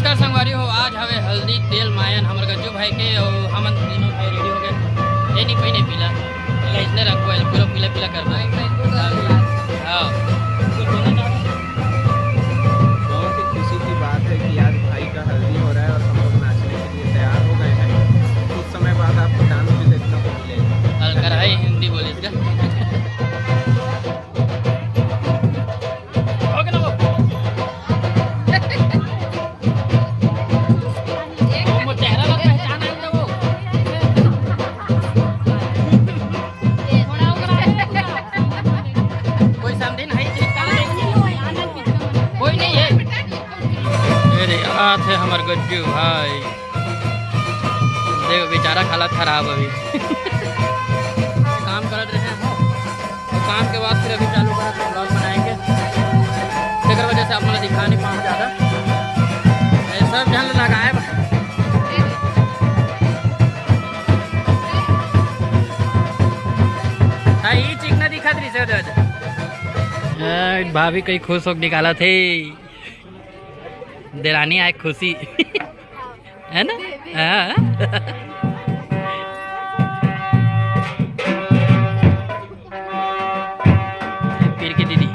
नमस्कार संगवारी हो। आज हवे हल्दी तेल मायन हमर गज्जू भाई के और हम तीनों भाई रेडी हो गए। ये नहीं कोई नहीं पीला इसने रखो है पूरा पीला पीला कर दो। हाँ बहुत ही खुशी की बात है कि आज भाई का हल्दी हो रहा है और हम लोग नाचने के लिए तैयार हो गए हैं। कुछ समय बाद आपको डांस भी देखने को मिलेगा। हल्का है हिंदी बोले इसका। थे हमार गज्जू भाई देखो बेचारा हालत खराब अभी काम कर रहे हैं और काम के बाद फिर अभी चालू करा तो ब्लॉग बनाएंगे। इस वजह से आप मुझे दिखा नहीं पाऊँ ज़्यादा सब जहाँ लगाए चिकना दिखा दी भाभी कहीं खुश होकर निकाला थे देरानी आए खुशी है ना। हाँ पीर की दीदी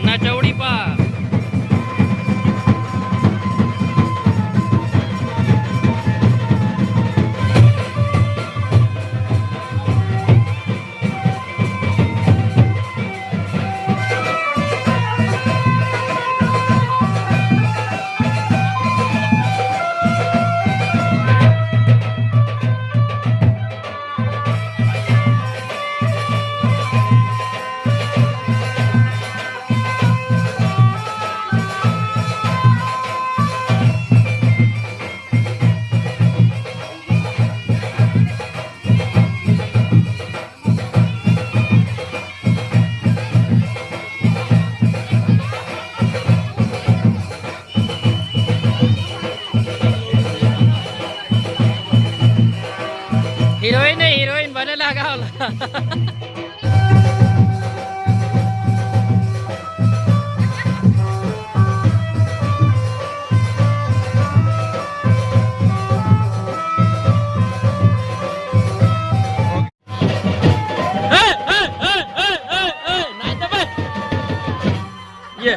नचौड़ी पा हीरोइन बने लगा ये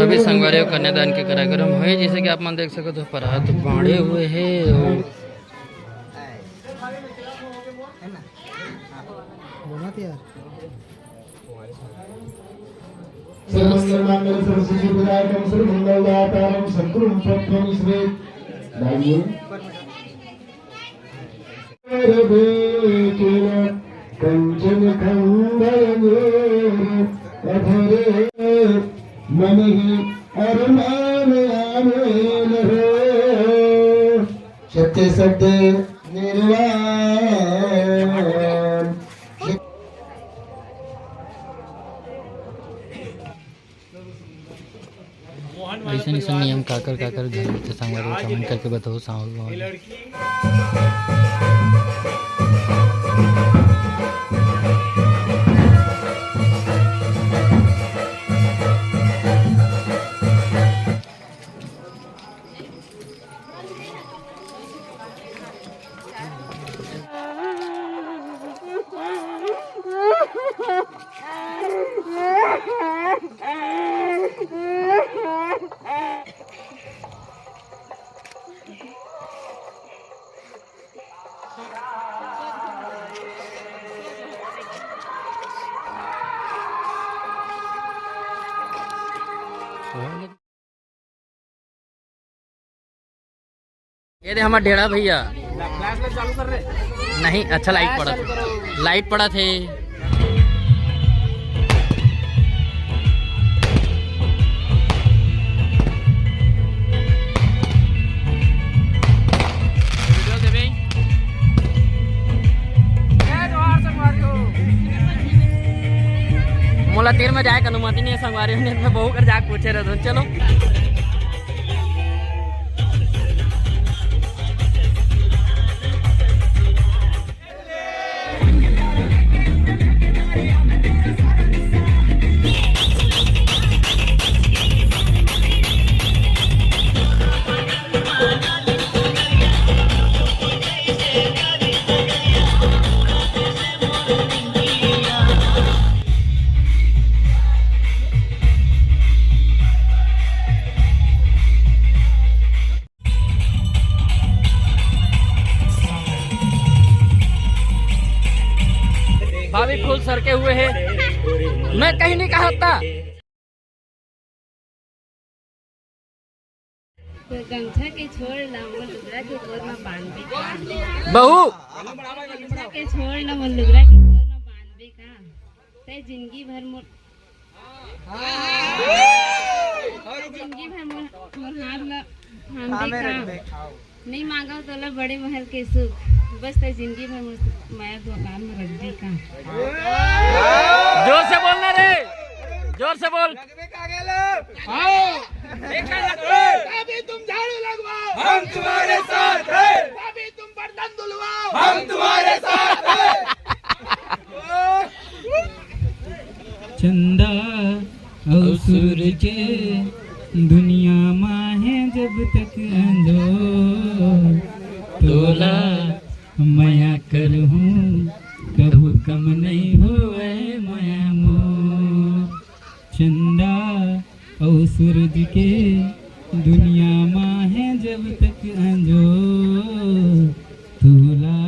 अभी संगवारी और कन्यादान के कार्यक्रम हुए, जैसे कि आप मन देख सको तो परात बांधे हुए हैं और कंचन मन ही अरमान आमेन हो सत्य सत्य निर्वाण। ऐसे नहीं नियम काकर घर में संगवारी कमेंट करके बताओ साहब। ये दे हमारा ढेड़ा भैया चालू कर रहे नहीं। अच्छा लाइट पड़ा थे। मोला तीर में जाए अनुमति नहीं है संगवारी में बहु कर जाके पूछे रहे। चलो भाभी फूल सरके हुए हैं। मैं कहीं नहीं कहा था। तो गमछा के छोड़ ना वो लुगड़ा के गोर में बांध दे बहू गमछा के छोड़ ना वो लुगड़ा के गोर में बांध दे का ते जिंदगी भर मोर हाथ में थाम दे का नहीं मांगा तो ला बड़े महल के सुख बस ते जिंदगी भर माया दुकान में रख दे का। जोर से बोलना रे, जोर से बोल। अभी तुम झाड़ू लगवाओ हम तुम्हारे साथ हैं, अभी तुम बर्तन धुलवाओ हम तुम्हारे साथ हैं। चंदा और सूरज के दुनिया माँ है जब तक अंधो तोला माया कर हूँ कभू कम नहीं होए माया मोर। चंदा और सूरज के दुनिया माँ है जब तक अंधो तोला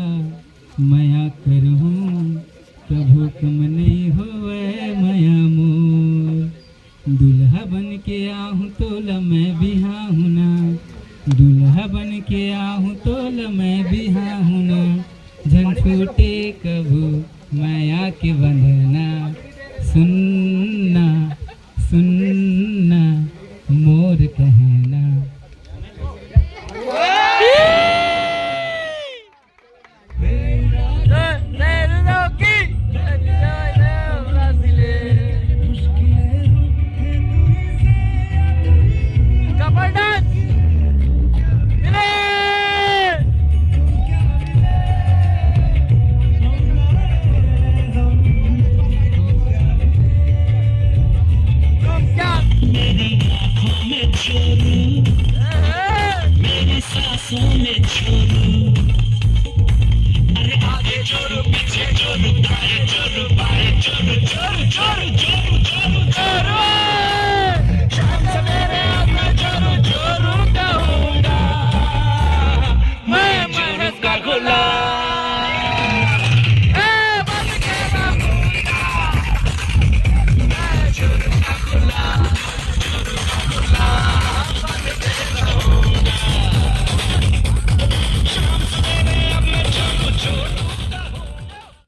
माया कर हूँ कभू कम नहीं होए माया मोर। दुल्हा बन के आहूँ तोला मैं बिहा हूँ ना, दुल्हा बन के आहूँ तोला मैं बिहा हूँ ना। झन छूटे कभू माया के बंधना सुनना सुनना मोर कहना। छोड़ूं मेरी सांसों में